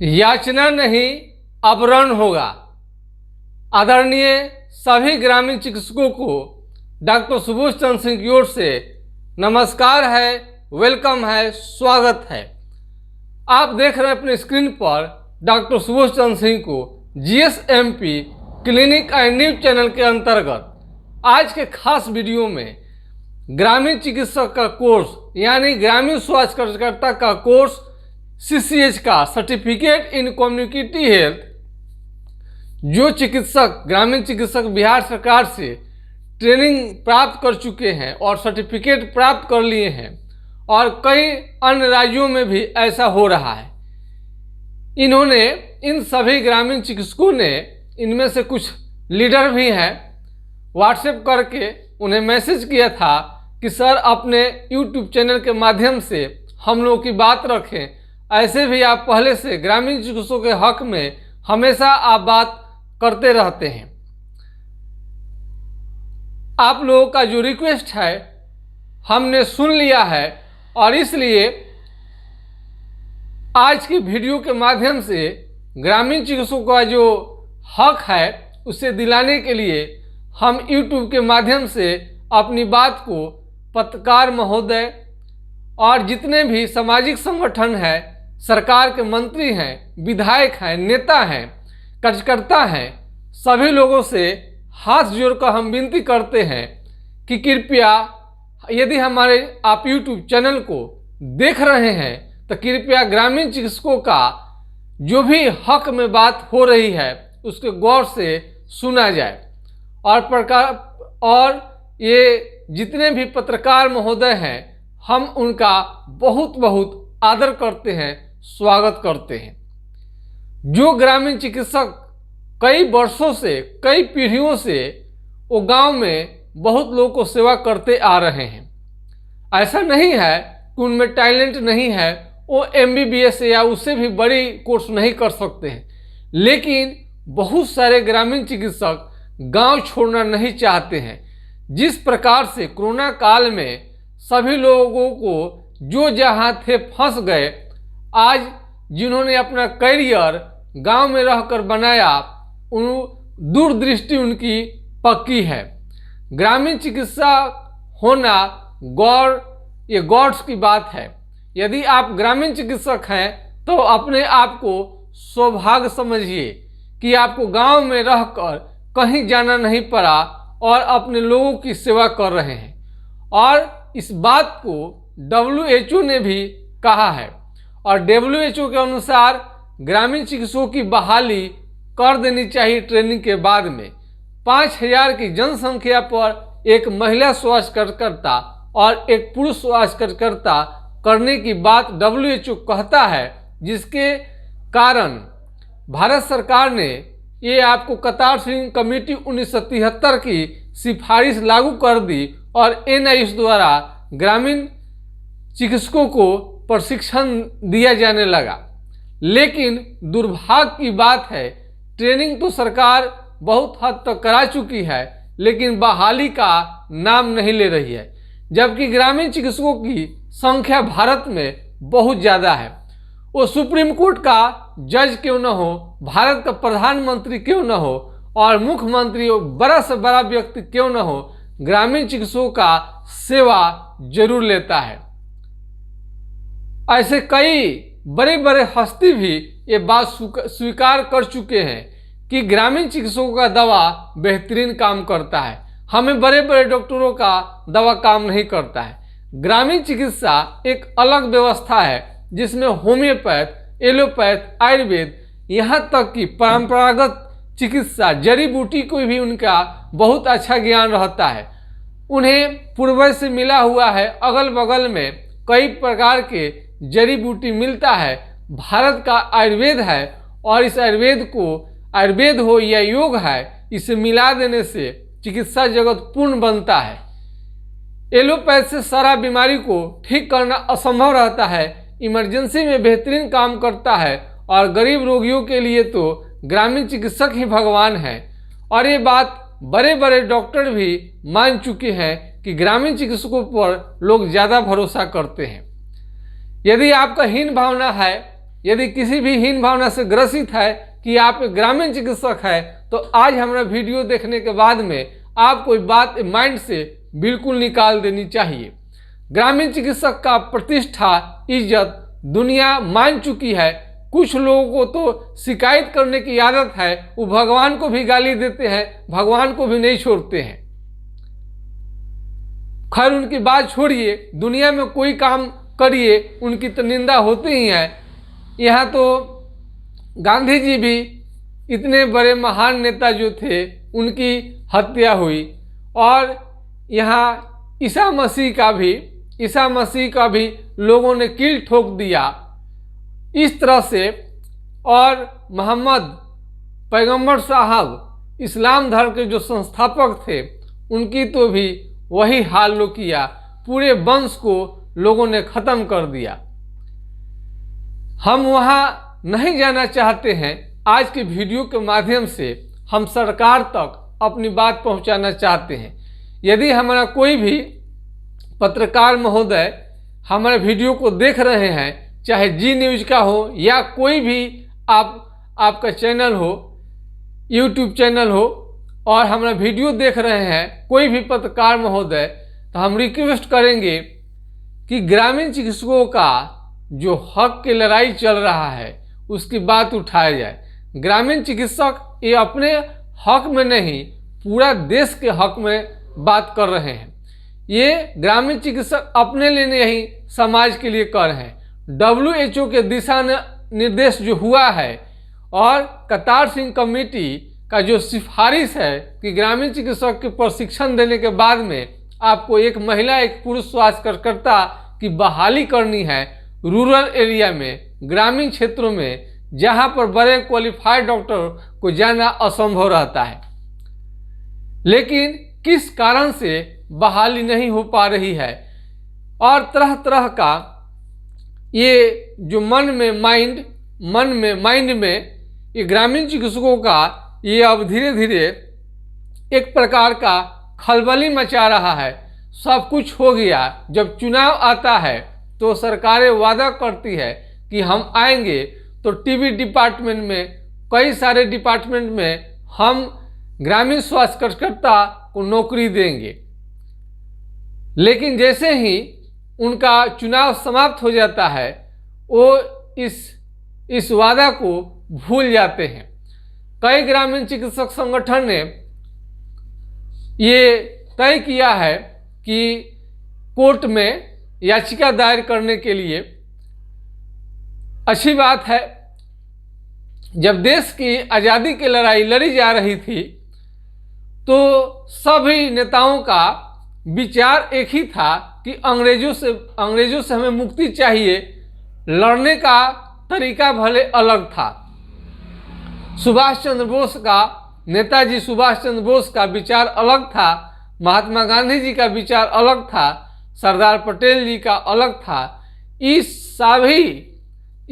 याचना नहीं अवरण होगा। आदरणीय सभी ग्रामीण चिकित्सकों को डॉक्टर सुबोध चंद्र सिंह की ओर से नमस्कार है, वेलकम है, स्वागत है। आप देख रहे हैं अपने स्क्रीन पर डॉक्टर सुबोध चंद्र सिंह को जीएसएमपी क्लिनिक एंड न्यूज चैनल के अंतर्गत आज के खास वीडियो में ग्रामीण चिकित्सक का कोर्स यानी ग्रामीण स्वास्थ्य कार्यकर्ता का कोर्स सीसीएच का सर्टिफिकेट इन कम्युनिटी हेल्थ जो चिकित्सक ग्रामीण चिकित्सक बिहार सरकार से ट्रेनिंग प्राप्त कर चुके हैं और सर्टिफिकेट प्राप्त कर लिए हैं और कई अन्य राज्यों में भी ऐसा हो रहा है। इन्होंने इन सभी ग्रामीण चिकित्सकों ने इनमें से कुछ लीडर भी हैं व्हाट्सएप करके उन्हें मैसेज किया था कि सर अपने यूट्यूब चैनल के माध्यम से हम लोगों की बात रखें। ऐसे भी आप पहले से ग्रामीण चिकित्सकों के हक में हमेशा आप बात करते रहते हैं। आप लोगों का जो रिक्वेस्ट है हमने सुन लिया है और इसलिए आज की वीडियो के माध्यम से ग्रामीण चिकित्सकों का जो हक है उसे दिलाने के लिए हम यूट्यूब के माध्यम से अपनी बात को पत्रकार महोदय और जितने भी सामाजिक संगठन हैं, सरकार के मंत्री हैं, विधायक हैं, नेता हैं, कार्यकर्ता हैं, सभी लोगों से हाथ जोड़कर हम विनती करते हैं कि कृपया यदि हमारे आप यूट्यूब चैनल को देख रहे हैं तो कृपया ग्रामीण चिकित्सकों का जो भी हक में बात हो रही है उसके गौर से सुना जाए और ये जितने भी पत्रकार महोदय हैं हम उनका बहुत बहुत आदर करते हैं, स्वागत करते हैं। जो ग्रामीण चिकित्सक कई वर्षों से कई पीढ़ियों से वो गांव में बहुत लोगों को सेवा करते आ रहे हैं। ऐसा नहीं है कि उनमें टैलेंट नहीं है, वो एमबीबीएस या उससे भी बड़ी कोर्स नहीं कर सकते हैं, लेकिन बहुत सारे ग्रामीण चिकित्सक गांव छोड़ना नहीं चाहते हैं। जिस प्रकार से कोरोना काल में सभी लोगों को जो जहां थे फंस गए, आज जिन्होंने अपना करियर गांव में रहकर बनाया उन दूरदृष्टि उनकी पक्की है। ग्रामीण चिकित्सा होना ये गॉड्स की बात है। यदि आप ग्रामीण चिकित्सक हैं तो अपने आप को सौभाग्य समझिए कि आपको गांव में रहकर कहीं जाना नहीं पड़ा और अपने लोगों की सेवा कर रहे हैं। और इस बात को WHO ने भी कहा है और WHO के अनुसार ग्रामीण चिकित्सकों की बहाली कर देनी चाहिए ट्रेनिंग के बाद में। 5000 की जनसंख्या पर एक महिला स्वास्थ्य कार्यकर्ता और एक पुरुष स्वास्थ्य कार्यकर्ता करने की बात WHO कहता है, जिसके कारण भारत सरकार ने ये आपको कतार सिंह कमेटी 1973 की सिफारिश लागू कर दी और NIS द्वारा ग्रामीण चिकित्सकों को प्रशिक्षण दिया जाने लगा। लेकिन दुर्भाग्य की बात है ट्रेनिंग तो सरकार बहुत हद तक करा चुकी है लेकिन बहाली का नाम नहीं ले रही है, जबकि ग्रामीण चिकित्सकों की संख्या भारत में बहुत ज़्यादा है। वो सुप्रीम कोर्ट का जज क्यों न हो, भारत का प्रधानमंत्री क्यों न हो और मुख्यमंत्री बड़ा से बड़ा व्यक्ति क्यों न हो, ग्रामीण चिकित्सकों का सेवा जरूर लेता है। ऐसे कई बड़े बड़े हस्ती भी ये बात स्वीकार कर चुके हैं कि ग्रामीण चिकित्सकों का दवा बेहतरीन काम करता है। हमें बड़े बड़े डॉक्टरों का दवा काम नहीं करता है। ग्रामीण चिकित्सा एक अलग व्यवस्था है जिसमें होम्योपैथ, एलोपैथ, आयुर्वेद, यहाँ तक कि परंपरागत चिकित्सा जड़ी बूटी को भी उनका बहुत अच्छा ज्ञान रहता है। उन्हें पूर्वज से मिला हुआ है, अगल बगल में कई प्रकार के जड़ी बूटी मिलता है। भारत का आयुर्वेद है और इस आयुर्वेद को आयुर्वेद हो या योग है, इसे मिला देने से चिकित्सा जगत पूर्ण बनता है। एलोपैथ से सारा बीमारी को ठीक करना असंभव रहता है, इमरजेंसी में बेहतरीन काम करता है और गरीब रोगियों के लिए तो ग्रामीण चिकित्सक ही भगवान हैं। और ये बात बड़े बड़े डॉक्टर भी मान चुके हैं कि ग्रामीण चिकित्सकों पर लोग ज़्यादा भरोसा करते हैं। यदि आपका हीन भावना है यदि किसी भी हीन भावना से ग्रसित है कि आप एक ग्रामीण चिकित्सक है, तो आज हमारा वीडियो देखने के बाद में आप कोई बात माइंड से बिल्कुल निकाल देनी चाहिए। ग्रामीण चिकित्सक का प्रतिष्ठा, इज्जत दुनिया मान चुकी है। कुछ लोगों को तो शिकायत करने की आदत है, वो भगवान को भी गाली देते हैं, भगवान को भी नहीं छोड़ते हैं। खैर उनकी बात छोड़िए, दुनिया में कोई काम करिए उनकी तो निंदा होती ही है। यहाँ तो गांधी जी भी इतने बड़े महान नेता जो थे उनकी हत्या हुई, और यहाँ ईसा मसीह का भी लोगों ने कील ठोक दिया इस तरह से। और मोहम्मद पैगंबर साहब इस्लाम धर्म के जो संस्थापक थे उनकी तो भी वही हाल लो किया, पूरे वंश को लोगों ने ख़त्म कर दिया। हम वहाँ नहीं जाना चाहते हैं। आज के वीडियो के माध्यम से हम सरकार तक अपनी बात पहुँचाना चाहते हैं। यदि हमारा कोई भी पत्रकार महोदय हमारे वीडियो को देख रहे हैं, चाहे जी न्यूज़ का हो या कोई भी आपका चैनल हो, यूट्यूब चैनल हो, और हमारा वीडियो देख रहे हैं कोई भी पत्रकार महोदय, तो हम रिक्वेस्ट करेंगे कि ग्रामीण चिकित्सकों का जो हक की लड़ाई चल रहा है उसकी बात उठाया जाए। ग्रामीण चिकित्सक ये अपने हक में नहीं, पूरा देश के हक में बात कर रहे हैं। ये ग्रामीण चिकित्सक अपने लिए नहीं, समाज के लिए कर रहे हैं। WHO के दिशा निर्देश जो हुआ है और कतार सिंह कमेटी का जो सिफारिश है कि ग्रामीण चिकित्सक के प्रशिक्षण देने के बाद में आपको एक महिला एक पुरुष स्वास्थ्य कार्यकर्ता की बहाली करनी है रूरल एरिया में, ग्रामीण क्षेत्रों में, जहां पर बड़े क्वालिफाइड डॉक्टर को जाना असंभव रहता है। लेकिन किस कारण से बहाली नहीं हो पा रही है, और तरह तरह का ये जो माइंड में ये ग्रामीण चिकित्सकों का ये अब धीरे धीरे एक प्रकार का खलबली मचा रहा है। सब कुछ हो गया, जब चुनाव आता है तो सरकारें वादा करती है कि हम आएंगे तो टीबी डिपार्टमेंट में, कई सारे डिपार्टमेंट में हम ग्रामीण स्वास्थ्य कार्यकर्ता को नौकरी देंगे। लेकिन जैसे ही उनका चुनाव समाप्त हो जाता है वो इस वादा को भूल जाते हैं। कई ग्रामीण चिकित्सक संगठन ने ये तय किया है कि कोर्ट में याचिका दायर करने के लिए। अच्छी बात है, जब देश की आज़ादी की लड़ाई लड़ी जा रही थी तो सभी नेताओं का विचार एक ही था कि अंग्रेजों से हमें मुक्ति चाहिए। लड़ने का तरीका भले अलग था। नेताजी सुभाष चंद्र बोस का विचार अलग था, महात्मा गांधी जी का विचार अलग था, सरदार पटेल जी का अलग था। इस सभी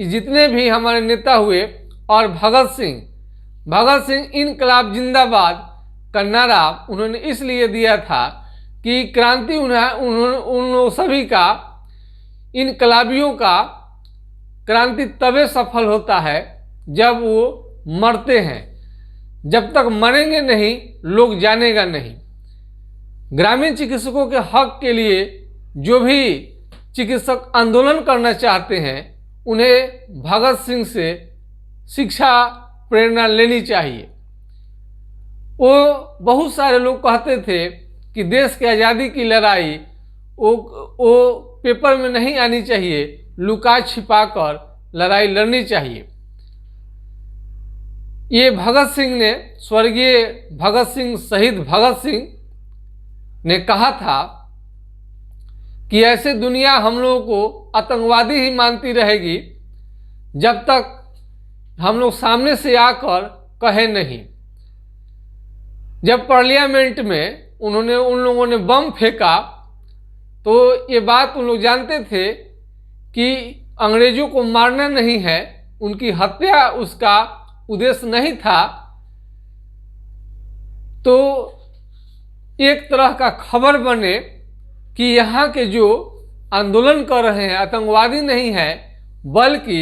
जितने भी हमारे नेता हुए, और भगत सिंह इनकलाब जिंदाबाद का नारा उन्होंने इसलिए दिया था कि क्रांति उन सभी का, इनकलाबियों का क्रांति तबे सफल होता है जब वो मरते हैं। जब तक मरेंगे नहीं लोग जानेगा नहीं। ग्रामीण चिकित्सकों के हक के लिए जो भी चिकित्सक आंदोलन करना चाहते हैं उन्हें भगत सिंह से शिक्षा प्रेरणा लेनी चाहिए। वो बहुत सारे लोग कहते थे कि देश की आज़ादी की लड़ाई वो पेपर में नहीं आनी चाहिए, लुका छिपा कर लड़ाई लड़नी चाहिए। ये भगत सिंह ने, स्वर्गीय भगत सिंह, शहीद भगत सिंह ने कहा था कि ऐसे दुनिया हम लोगों को आतंकवादी ही मानती रहेगी जब तक हम लोग सामने से आकर कहे नहीं। जब पार्लियामेंट में उन लोगों ने बम फेंका तो ये बात उन लोग जानते थे कि अंग्रेजों को मारना नहीं है, उनकी हत्या उसका उद्देश्य नहीं था। तो एक तरह का खबर बने कि यहाँ के जो आंदोलन कर रहे हैं आतंकवादी नहीं है बल्कि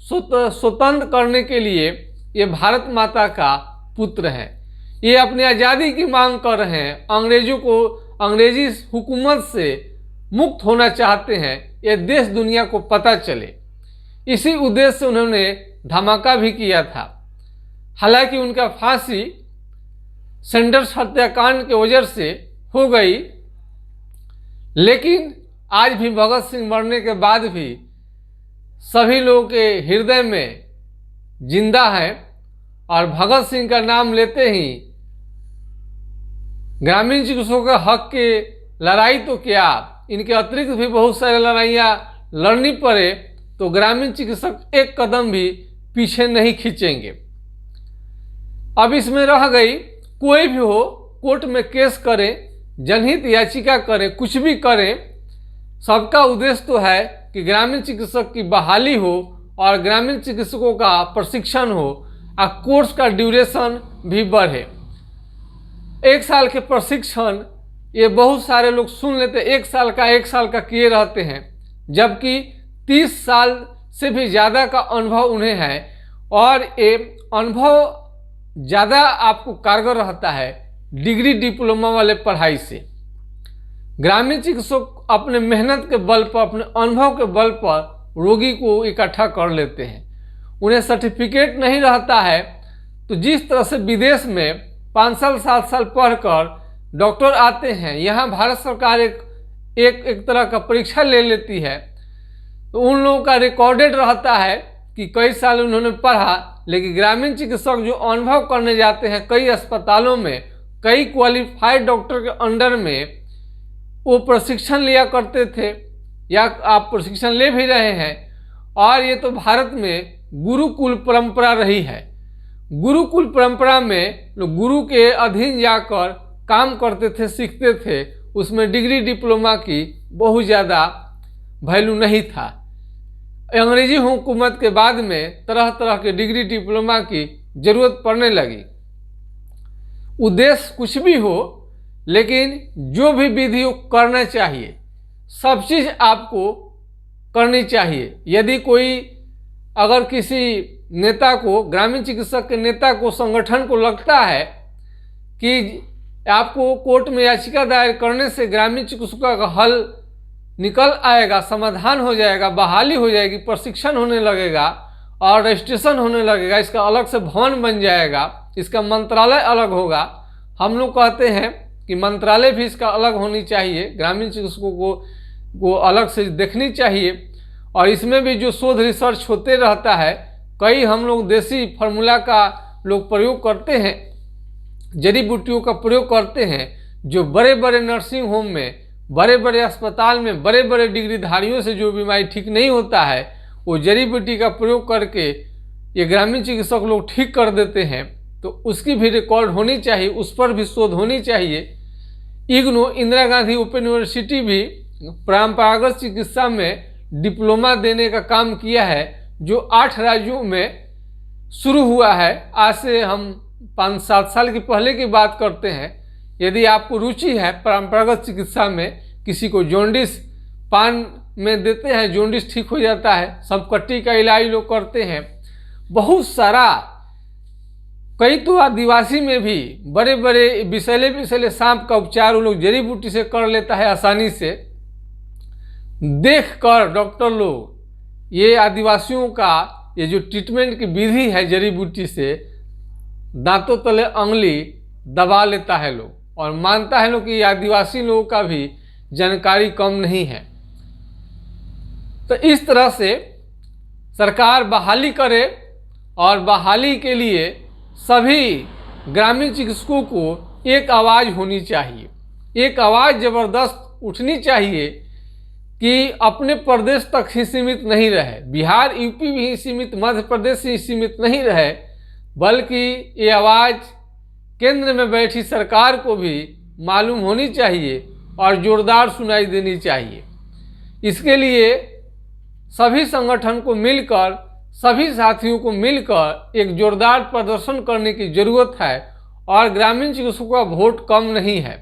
स्वतंत्र करने के लिए ये भारत माता का पुत्र हैं। ये अपनी आज़ादी की मांग कर रहे हैं, अंग्रेजी हुकूमत से मुक्त होना चाहते हैं, ये देश दुनिया को पता चले। इसी उद्देश्य से उन्होंने धमाका भी किया था। हालांकि उनका फांसी सैंडर्स हत्याकांड की वजह से हो गई, लेकिन आज भी भगत सिंह मरने के बाद भी सभी लोगों के हृदय में जिंदा है। और भगत सिंह का नाम लेते ही ग्रामीण चिकित्सकों के हक के लड़ाई तो क्या, इनके अतिरिक्त भी बहुत सारे लड़ाइयाँ लड़नी पड़े तो ग्रामीण चिकित्सक एक कदम भी पीछे नहीं खींचेंगे। अब इसमें रह गई, कोई भी हो कोर्ट में केस करें, जनहित याचिका करें, कुछ भी करें, सबका उद्देश्य तो है कि ग्रामीण चिकित्सक की बहाली हो और ग्रामीण चिकित्सकों का प्रशिक्षण हो और कोर्स का ड्यूरेशन भी बढ़े। 1 साल के प्रशिक्षण ये बहुत सारे लोग सुन लेते, 1 साल का किए रहते हैं, जबकि 30 साल से भी ज़्यादा का अनुभव उन्हें है। और ये अनुभव ज़्यादा आपको कारगर रहता है डिग्री डिप्लोमा वाले पढ़ाई से। ग्रामीण चिकित्सक अपने मेहनत के बल पर, अपने अनुभव के बल पर रोगी को इकट्ठा कर लेते हैं। उन्हें सर्टिफिकेट नहीं रहता है, तो जिस तरह से विदेश में 5 साल 7 साल पढ़कर डॉक्टर आते हैं, यहाँ भारत सरकार एक तरह का परीक्षा ले लेती है, तो उन लोगों का रिकॉर्डेड रहता है कि कई साल उन्होंने पढ़ा। लेकिन ग्रामीण चिकित्सक जो अनुभव करने जाते हैं कई अस्पतालों में, कई क्वालिफाइड डॉक्टर के अंडर में वो प्रशिक्षण लिया करते थे, या आप प्रशिक्षण ले भी रहे हैं। और ये तो भारत में गुरुकुल परंपरा रही है। गुरुकुल परंपरा में लोग गुरु के अधीन जाकर काम करते थे, सीखते थे, उसमें डिग्री डिप्लोमा की बहुत ज़्यादा वैल्यू नहीं था। अंग्रेजी हुकूमत के बाद में तरह तरह के डिग्री डिप्लोमा की ज़रूरत पड़ने लगी। उद्देश्य कुछ भी हो, लेकिन जो भी विधि करना चाहिए, सब चीज़ आपको करनी चाहिए। यदि कोई अगर किसी नेता को, ग्रामीण चिकित्सक के नेता को, संगठन को लगता है कि आपको कोर्ट में याचिका दायर करने से ग्रामीण चिकित्सकों का हल निकल आएगा, समाधान हो जाएगा, बहाली हो जाएगी, प्रशिक्षण होने लगेगा और रजिस्ट्रेशन होने लगेगा, इसका अलग से भवन बन जाएगा, इसका मंत्रालय अलग होगा। हम लोग कहते हैं कि मंत्रालय भी इसका अलग होनी चाहिए, ग्रामीण चिकित्सकों को अलग से देखनी चाहिए। और इसमें भी जो शोध रिसर्च होते रहता है, कई हम लोग देसी फार्मूला का लोग प्रयोग करते हैं, जड़ी बूटियों का प्रयोग करते हैं, जो बड़े बड़े नर्सिंग होम में, बड़े बड़े अस्पताल में, बड़े बड़े डिग्रीधारियों से जो बीमारी ठीक नहीं होता है, वो जड़ी बूटी का प्रयोग करके ये ग्रामीण चिकित्सक लोग ठीक कर देते हैं। तो उसकी भी रिकॉर्ड होनी चाहिए, उस पर भी शोध होनी चाहिए। इग्नू, इंदिरा गांधी ओपन यूनिवर्सिटी भी परंपरागत चिकित्सा में डिप्लोमा देने का काम किया है, जो 8 राज्यों में शुरू हुआ है। आज से हम 5-7 साल के पहले की बात करते हैं। यदि आपको रुचि है परंपरागत चिकित्सा में, किसी को जॉन्डिस पान में देते हैं, जॉन्डिस ठीक हो जाता है, संपकट्टी का इलाज लोग करते हैं, बहुत सारा। कई तो आदिवासी में भी बड़े बड़े विषैले सांप का उपचार वो लोग जड़ी बूटी से कर लेता है आसानी से। देखकर डॉक्टर लोग ये आदिवासियों का ये जो ट्रीटमेंट की विधि है जड़ी बूटी से, दांतों तले अंगुली दबा लेता है लोग, और मानता है लोग कि आदिवासी लोगों का भी जानकारी कम नहीं है। तो इस तरह से सरकार बहाली करे, और बहाली के लिए सभी ग्रामीण चिकित्सकों को एक आवाज़ होनी चाहिए, एक आवाज़ ज़बरदस्त उठनी चाहिए कि अपने प्रदेश तक ही सीमित नहीं रहे, बिहार यूपी भी ही सीमित, मध्य प्रदेश ही सीमित नहीं रहे, बल्कि ये आवाज़ केंद्र में बैठी सरकार को भी मालूम होनी चाहिए और जोरदार सुनाई देनी चाहिए। इसके लिए सभी संगठन को मिलकर, सभी साथियों को मिलकर एक जोरदार प्रदर्शन करने की ज़रूरत है। और ग्रामीण चिकित्सकों का वोट कम नहीं है,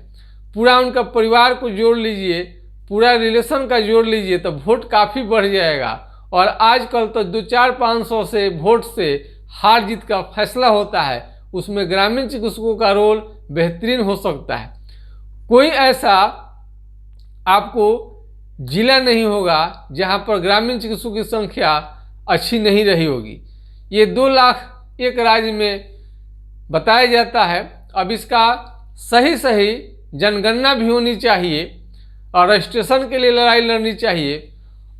पूरा उनका परिवार को जोड़ लीजिए, पूरा रिलेशन का जोड़ लीजिए, तो वोट काफ़ी बढ़ जाएगा और आजकल तो 200-400-500 से वोट से हार जीत का फैसला होता है, उसमें ग्रामीण चिकित्सकों का रोल बेहतरीन हो सकता है। कोई ऐसा आपको जिला नहीं होगा जहां पर ग्रामीण चिकित्सकों की संख्या अच्छी नहीं रही होगी। ये 2 लाख एक राज्य में बताया जाता है। अब इसका सही जनगणना भी होनी चाहिए और रजिस्ट्रेशन के लिए लड़ाई लड़नी चाहिए,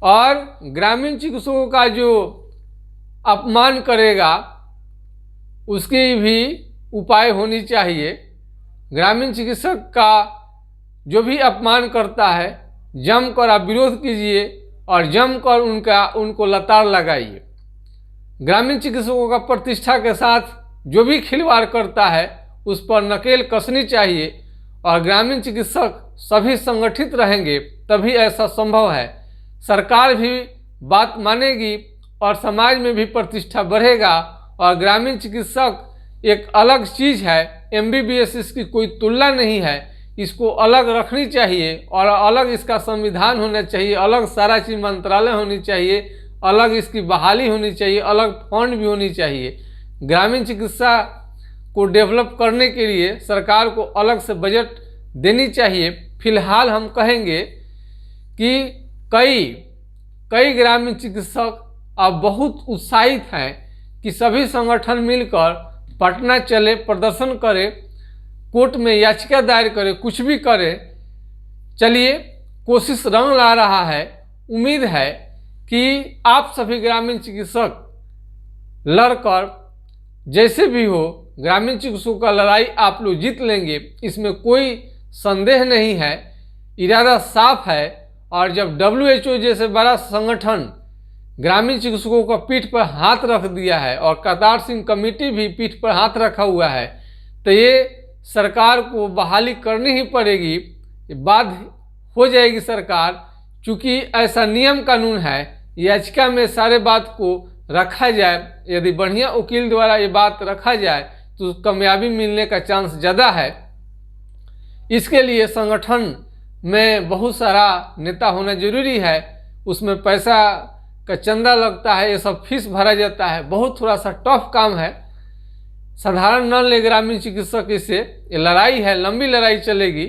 और ग्रामीण चिकित्सकों का जो अपमान करेगा उसकी भी उपाय होनी चाहिए। ग्रामीण चिकित्सक का जो भी अपमान करता है जमकर आप विरोध कीजिए और जमकर उनको लताड़ लगाइए। ग्रामीण चिकित्सकों का प्रतिष्ठा के साथ जो भी खिलवाड़ करता है उस पर नकेल कसनी चाहिए, और ग्रामीण चिकित्सक सभी संगठित रहेंगे तभी ऐसा संभव है। सरकार भी बात मानेगी और समाज में भी प्रतिष्ठा बढ़ेगा। और ग्रामीण चिकित्सक एक अलग चीज़ है, MBBS इसकी कोई तुलना नहीं है, इसको अलग रखनी चाहिए और अलग इसका संविधान होना चाहिए, अलग सारा चीज़ मंत्रालय होनी चाहिए, अलग इसकी बहाली होनी चाहिए, अलग फंड भी होनी चाहिए। ग्रामीण चिकित्सा को डेवलप करने के लिए सरकार को अलग से बजट देनी चाहिए। फिलहाल हम कहेंगे कि कई ग्रामीण चिकित्सक अब बहुत उत्साहित हैं कि सभी संगठन मिलकर पटना चले, प्रदर्शन करें, कोर्ट में याचिका दायर करें, कुछ भी करें। चलिए, कोशिश रंग ला रहा है। उम्मीद है कि आप सभी ग्रामीण चिकित्सक लड़कर जैसे भी हो ग्रामीण चिकित्सकों का लड़ाई आप लोग जीत लेंगे, इसमें कोई संदेह नहीं है। इरादा साफ है। और जब WHO जैसे बड़ा संगठन ग्रामीण चिकित्सकों को पीठ पर हाथ रख दिया है और करतार सिंह कमेटी भी पीठ पर हाथ रखा हुआ है, तो ये सरकार को बहाली करनी ही पड़ेगी। बाध्य हो जाएगी सरकार, क्योंकि ऐसा नियम कानून है। याचिका में सारे बात को रखा जाए, यदि बढ़िया वकील द्वारा ये बात रखा जाए तो कामयाबी मिलने का चांस ज़्यादा है। इसके लिए संगठन में बहुत सारा नेता होना जरूरी है, उसमें पैसा का चंदा लगता है, ये सब फीस भरा जाता है, बहुत थोड़ा सा टफ काम है। साधारण न ले ग्रामीण चिकित्सक इसे, ये लड़ाई है, लंबी लड़ाई चलेगी।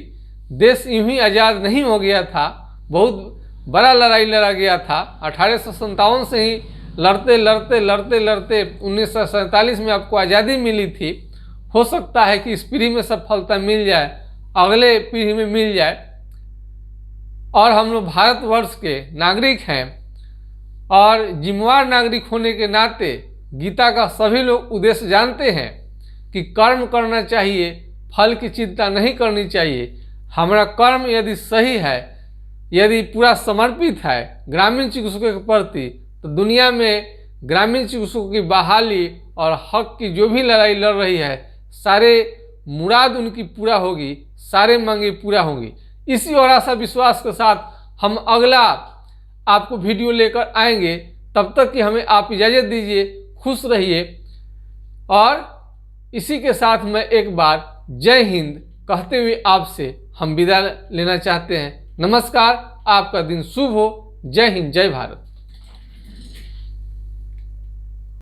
देश यूं ही आज़ाद नहीं हो गया था, बहुत बड़ा लड़ाई लड़ा गया था। 1857 से ही लड़ते 1947 में आपको आज़ादी मिली थी। हो सकता है कि इस पीढ़ी में सफलता मिल जाए, अगले पीढ़ी में मिल जाए। और हम लोग भारतवर्ष के नागरिक हैं और जिम्मेवार नागरिक होने के नाते गीता का सभी लोग उद्देश्य जानते हैं कि कर्म करना चाहिए, फल की चिंता नहीं करनी चाहिए। हमारा कर्म यदि सही है, यदि पूरा समर्पित है ग्रामीण चिकित्सकों के प्रति, तो दुनिया में ग्रामीण चिकित्सकों की बहाली और हक की जो भी लड़ाई लड़ रही है, सारे मुराद उनकी पूरा होगी, सारे मांगे पूरा होंगी। इसी और आशा विश्वास के साथ हम अगला आपको वीडियो लेकर आएंगे। तब तक कि हमें आप इजाज़त दीजिए, खुश रहिए। और इसी के साथ मैं एक बार जय हिंद कहते हुए आपसे हम विदा लेना चाहते हैं। नमस्कार, आपका दिन शुभ हो। जय हिंद, जय भारत।